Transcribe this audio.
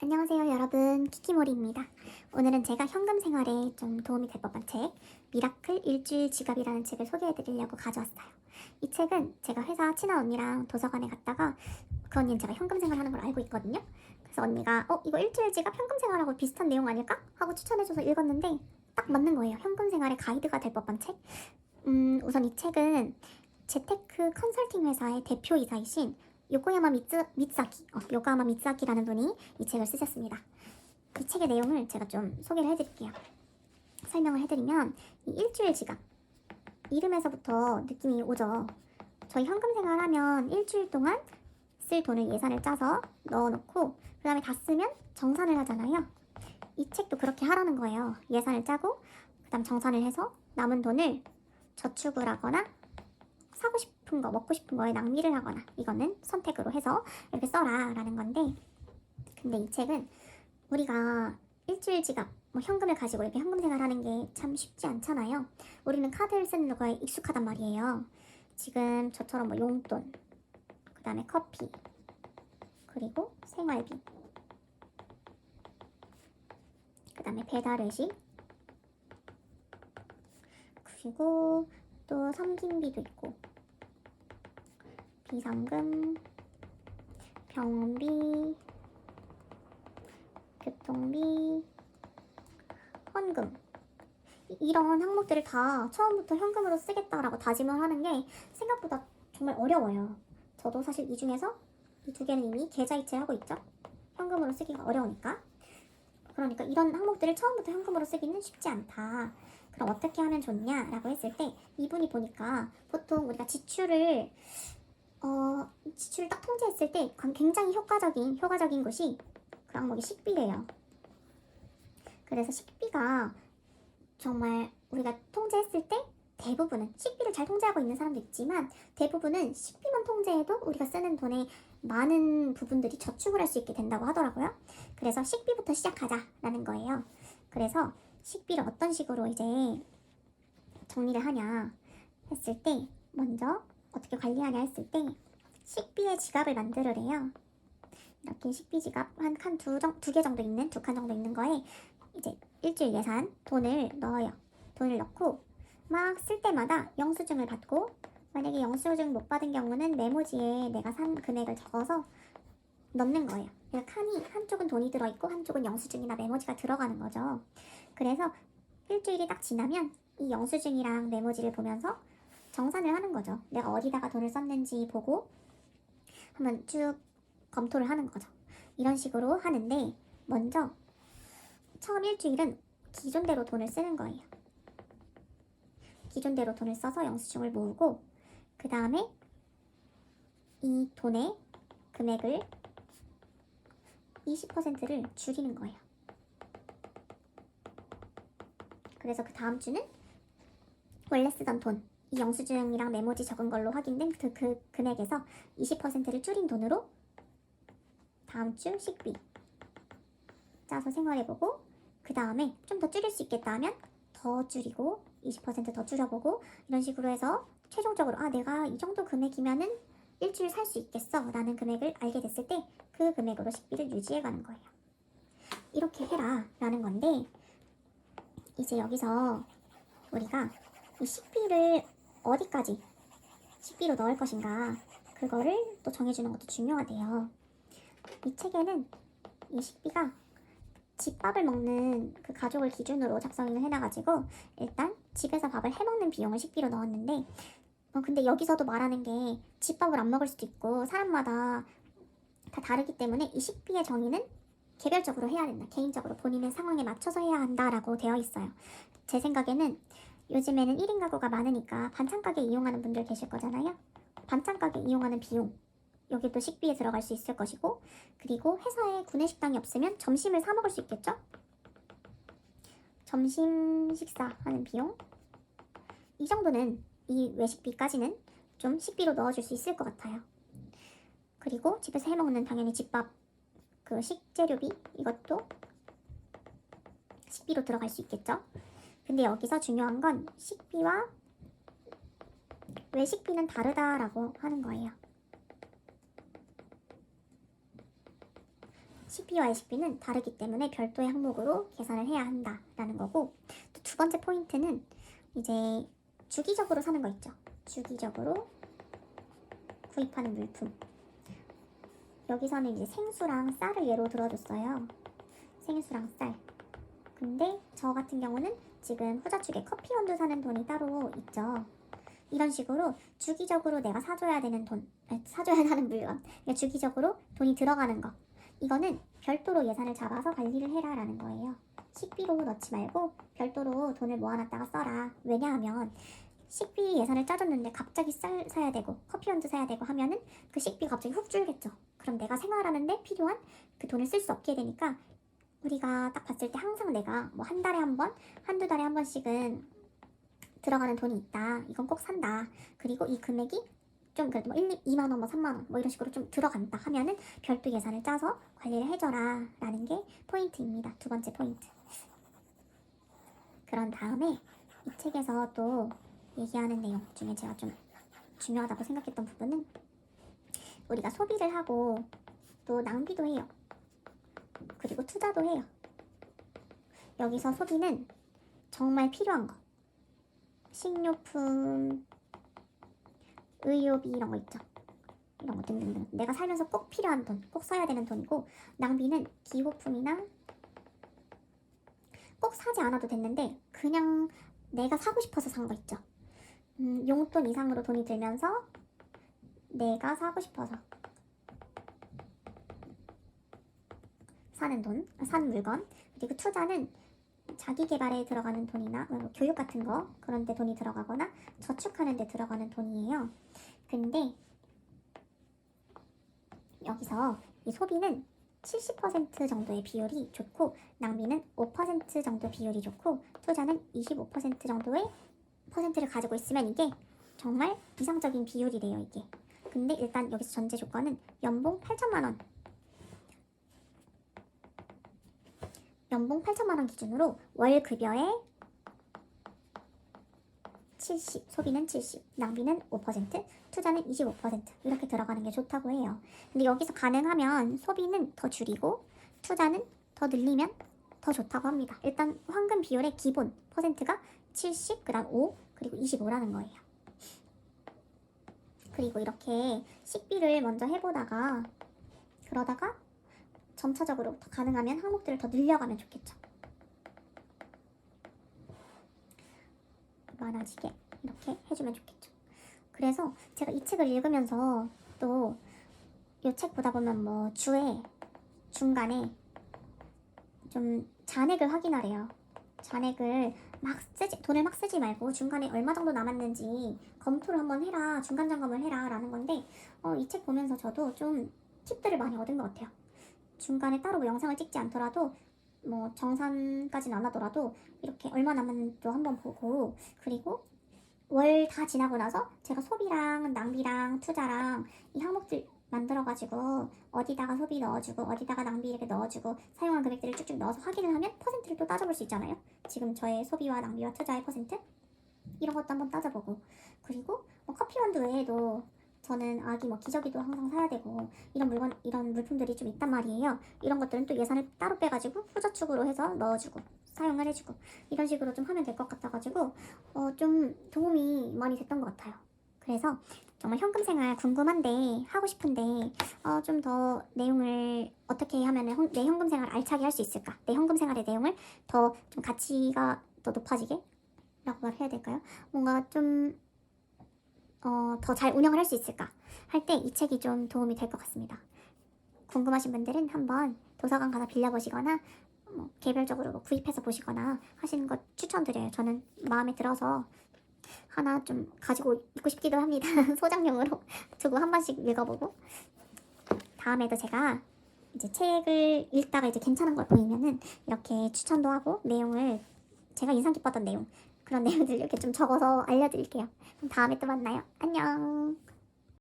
안녕하세요 여러분, 키키모리입니다. 오늘은 제가 현금 생활에 좀 도움이 될 법한 책 미라클 일주일 지갑이라는 책을 소개해드리려고 가져왔어요. 이 책은 제가 회사 친한 언니랑 도서관에 갔다가 그 언니는 제가 현금 생활하는 걸 알고 있거든요. 그래서 언니가 이거 일주일 지갑 현금 생활하고 비슷한 내용 아닐까? 하고 추천해줘서 읽었는데 딱 맞는 거예요. 현금 생활의 가이드가 될 법한 책. 우선 이 책은 재테크 컨설팅 회사의 대표이사이신 요코야마 미츠아키라는 분이 이 책을 쓰셨습니다. 이 책의 내용을 제가 좀 소개를 해드릴게요. 설명을 해드리면 이 일주일 지갑, 이름에서부터 느낌이 오죠. 저희 현금 생활하면 일주일 동안 쓸 돈을 예산을 짜서 넣어놓고 그 다음에 다 쓰면 정산을 하잖아요. 이 책도 그렇게 하라는 거예요. 예산을 짜고 그 다음 정산을 해서 남은 돈을 저축을 하거나 사고 싶은 거, 먹고 싶은 거에 낭비를 하거나, 이거는 선택으로 해서 이렇게 써라 라는 건데, 근데 이 책은 우리가 일주일 지갑, 현금을 가지고 이렇게 현금 생활하는 게 참 쉽지 않잖아요. 우리는 카드를 쓰는 거에 익숙하단 말이에요. 지금 저처럼 용돈, 그 다음에 커피, 그리고 생활비, 그 다음에 배달 외식, 그리고 또 섬김비도 있고, 비상금, 병원비, 교통비, 헌금, 이런 항목들을 다 처음부터 현금으로 쓰겠다라고 다짐을 하는 게 생각보다 정말 어려워요. 저도 사실 이 중에서 이 두 개는 이미 계좌이체 하고 있죠. 현금으로 쓰기가 어려우니까. 그러니까 이런 항목들을 처음부터 현금으로 쓰기는 쉽지 않다. 그럼 어떻게 하면 좋냐라고 했을 때 이분이 보니까 보통 우리가 지출을 딱 통제했을 때 굉장히 효과적인 것이 그 항목이 식비래요. 그래서 식비가 정말 우리가 통제했을 때 대부분은 식비를 잘 통제하고 있는 사람도 있지만 대부분은 식비만 통제해도 우리가 쓰는 돈의 많은 부분들이 저축을 할 수 있게 된다고 하더라고요. 그래서 식비부터 시작하자라는 거예요. 그래서 식비를 어떤 식으로 이제 정리를 하냐 했을 때 먼저 어떻게 관리하냐 했을 때 식비의 지갑을 만들으래요. 이렇게 식비 지갑 두 개 정도 있는, 두 칸 정도 있는 거에 이제 일주일 예산 돈을 넣어요. 돈을 넣고 막 쓸 때마다 영수증을 받고, 만약에 영수증 못 받은 경우는 메모지에 내가 산 금액을 적어서 넣는 거예요. 그래서 칸이 한쪽은 돈이 들어있고 한쪽은 영수증이나 메모지가 들어가는 거죠. 그래서 일주일이 딱 지나면 이 영수증이랑 메모지를 보면서 정산을 하는 거죠. 내가 어디다가 돈을 썼는지 보고 한번 쭉 검토를 하는 거죠. 이런 식으로 하는데 먼저 처음 일주일은 기존대로 돈을 쓰는 거예요. 기존대로 돈을 써서 영수증을 모으고 그 다음에 이 돈의 금액을 20%를 줄이는 거예요. 그래서 그 다음 주는 원래 쓰던 돈, 이 영수증이랑 메모지 적은 걸로 확인된 그 금액에서 20%를 줄인 돈으로 다음 주 식비 짜서 생활해보고, 그 다음에 좀 더 줄일 수 있겠다 하면 더 줄이고 20%더 줄여보고, 이런 식으로 해서 최종적으로 내가 이 정도 금액이면은 일주일 살 수 있겠어 라는 금액을 알게 됐을 때 그 금액으로 식비를 유지해가는 거예요. 이렇게 해라 라는 건데, 이제 여기서 우리가 이 식비를 어디까지 식비로 넣을 것인가, 그거를 또 정해주는 것도 중요하대요. 이 책에는 이 식비가 집밥을 먹는 그 가족을 기준으로 작성을 해놔가지고 일단 집에서 밥을 해먹는 비용을 식비로 넣었는데, 근데 여기서도 말하는 게 집밥을 안 먹을 수도 있고 사람마다 다 다르기 때문에 이 식비의 정의는 개별적으로 해야 된다. 개인적으로 본인의 상황에 맞춰서 해야 한다라고 되어 있어요. 제 생각에는 요즘에는 1인 가구가 많으니까 반찬 가게 이용하는 분들 계실 거잖아요. 반찬 가게 이용하는 비용, 여기도 식비에 들어갈 수 있을 것이고, 그리고 회사에 구내식당이 없으면 점심을 사 먹을 수 있겠죠? 점심 식사하는 비용, 이 정도는, 이 외식비까지는 좀 식비로 넣어줄 수 있을 것 같아요. 그리고 집에서 해먹는 당연히 집밥 그 식재료비, 이것도 식비로 들어갈 수 있겠죠. 근데 여기서 중요한 건 식비와 외식비는 다르다라고 하는 거예요. 식비와 외식비는 다르기 때문에 별도의 항목으로 계산을 해야 한다라는 거고, 또 두 번째 포인트는 이제 주기적으로 사는 거 있죠. 주기적으로 구입하는 물품. 여기서는 이제 생수랑 쌀을 예로 들어줬어요. 생수랑 쌀. 근데 저 같은 경우는 지금 후자축에 커피 원두 사는 돈이 따로 있죠. 이런 식으로 주기적으로 내가 사줘야 되는 돈, 사줘야 하는 물건, 그러니까 주기적으로 돈이 들어가는 거, 이거는 별도로 예산을 잡아서 관리를 해라라는 거예요. 식비로 넣지 말고 별도로 돈을 모아놨다가 써라. 왜냐하면 식비 예산을 짜줬는데 갑자기 쌀 사야 되고 커피 원두 사야 되고 하면은 그 식비 갑자기 훅 줄겠죠. 그럼 내가 생활하는데 필요한 그 돈을 쓸 수 없게 되니까, 우리가 딱 봤을 때 항상 내가 뭐 한 달에 한 번, 한두 달에 한 번씩은 들어가는 돈이 있다. 이건 꼭 산다. 그리고 이 금액이 좀 그래도 뭐 2만 원, 뭐 3만 원, 뭐 이런 식으로 좀 들어간다 하면은 별도 예산을 짜서 관리를 해줘라 라는 게 포인트입니다. 두 번째 포인트. 그런 다음에 이 책에서 또 얘기하는 내용 중에 제가 좀 중요하다고 생각했던 부분은, 우리가 소비를 하고 또 낭비도 해요. 그리고 투자도 해요. 여기서 소비는 정말 필요한 거, 식료품, 의료비 이런 거 있죠. 이런 거 등등등. 내가 살면서 꼭 필요한 돈, 꼭 써야 되는 돈이고, 낭비는 기호품이나 꼭 사지 않아도 됐는데 그냥 내가 사고 싶어서 산 거 있죠. 용돈 이상으로 돈이 들면서 내가 사고 싶어서 사는 돈, 사는 물건. 그리고 투자는 자기 개발에 들어가는 돈이나 교육 같은 거, 그런 데 돈이 들어가거나 저축하는 데 들어가는 돈이에요. 근데 여기서 이 소비는 70% 정도의 비율이 좋고, 낭비는 5% 정도 비율이 좋고, 투자는 25% 정도의 퍼센트를 가지고 있으면 이게 정말 이상적인 비율이래요, 이게. 근데 일단 여기서 전제 조건은 연봉 8천만 원. 연봉 8천만 원 기준으로 월 급여의 70, 소비는 70, 낭비는 5%, 투자는 25% 이렇게 들어가는 게 좋다고 해요. 근데 여기서 가능하면 소비는 더 줄이고 투자는 더 늘리면 더 좋다고 합니다. 일단 황금 비율의 기본 퍼센트가 70, 그다음 5, 그리고 25라는 거예요. 그리고 이렇게 식비를 먼저 해보다가 그러다가 점차적으로 더 가능하면 항목들을 더 늘려가면 좋겠죠. 많아지게 이렇게 해주면 좋겠죠. 그래서 제가 이 책을 읽으면서 또 이 책 보다 보면 뭐 주에 중간에 좀 잔액을 확인하래요. 잔액을 막 쓰지, 돈을 막 쓰지 말고 중간에 얼마 정도 남았는지 검토를 한번 해라, 중간 점검을 해라 라는 건데, 이 책 보면서 저도 좀 팁들을 많이 얻은 것 같아요. 중간에 따로 뭐 영상을 찍지 않더라도 뭐 정산까지는 안 하더라도 이렇게 얼마 남았는지도 한번 보고, 그리고 월 다 지나고 나서 제가 소비랑 낭비랑 투자랑 이 항목들 만들어가지고 어디다가 소비 넣어주고 어디다가 낭비 이렇게 넣어주고 사용한 금액들을 쭉쭉 넣어서 확인을 하면 퍼센트를 또 따져볼 수 있잖아요. 지금 저의 소비와 낭비와 투자의 퍼센트 이런 것도 한번 따져보고, 그리고 뭐 커피 원두 외에도 저는 아기 뭐 기저귀도 항상 사야 되고 이런 물건, 이런 물품들이 좀 있단 말이에요. 이런 것들은 또 예산을 따로 빼가지고 후저축으로 해서 넣어주고 사용을 해주고 이런 식으로 좀 하면 될 것 같아가지고 좀 도움이 많이 됐던 것 같아요. 그래서 정말 현금 생활 궁금한데, 하고 싶은데 좀 더 내용을 어떻게 하면 내 현금 생활 알차게 할 수 있을까, 내 현금 생활의 내용을 더 좀 가치가 더 높아지게 라고 말해야 될까요? 뭔가 좀 더 잘 운영을 할 수 있을까 할 때 이 책이 좀 도움이 될 것 같습니다. 궁금하신 분들은 한번 도서관 가서 빌려보시거나 뭐 개별적으로 뭐 구입해서 보시거나 하시는 것 추천드려요. 저는 마음에 들어서 하나 좀 가지고 있고 싶기도 합니다. 소장용으로 두고 한 번씩 읽어보고, 다음에도 제가 이제 책을 읽다가 이제 괜찮은 걸 보이면은 이렇게 추천도 하고 내용을, 제가 인상 깊었던 내용, 그런 내용들 이렇게 좀 적어서 알려드릴게요. 그럼 다음에 또 만나요. 안녕.